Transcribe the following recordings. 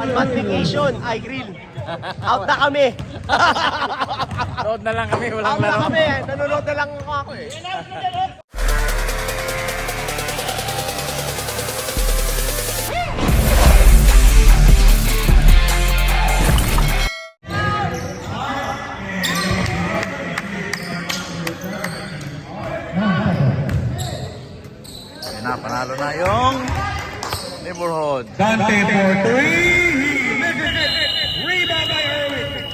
Vacation, I grill. Out na kami. Load na lang kami, walang Out na laro. kami. Nanonood na lang ako eh. Ayun na, panalo na yung neighborhood. Dante for three. He misses it. Rebound by Irwin.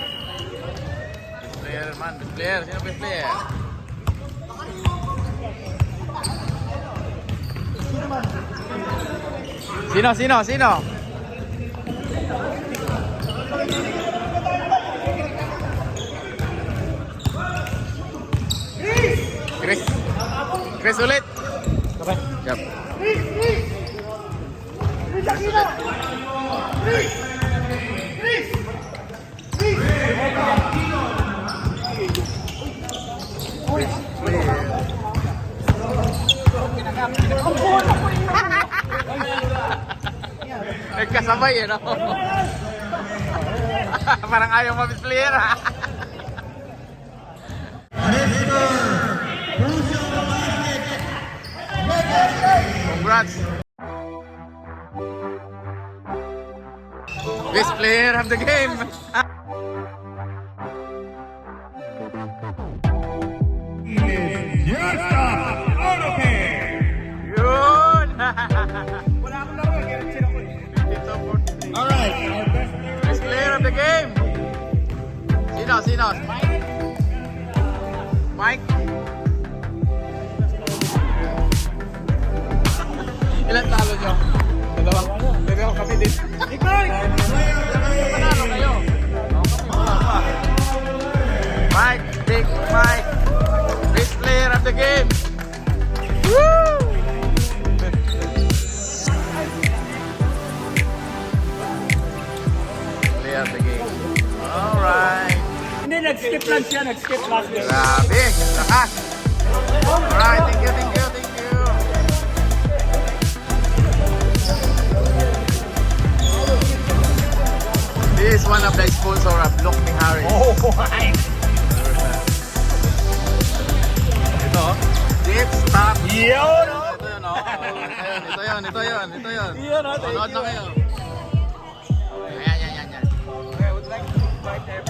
Best player man, best player. Sino best player? Sino? Chris ulit. Okay. Yep. Nagkasabay eh, no? Parang ayaw mabis player, ha? Congrats! Best player of the game! Just auto pay. Yun! Wala akong laro. Guarantee ako eh. All right, our best player. Best player of the game! Sino? Mike? Ilan talo nyo? Dalawa? Pero kami din. Panalo kayo. Wala pa. Mike, Big Mike. Best player of the game. Woo! Player of the game. Alright. Hindi, nag-skip lang siya. Nag-skip last game. Grabe, lakas. Alright, thank you. This is one of the sponsor of Look ni Harris. Oh, my. Ito, Deep Stop. Yun, no? Ito yun, oh. Ito yun. Yun, no? Thank Manood na you. kayo. Ayan. I would like to invite everyone.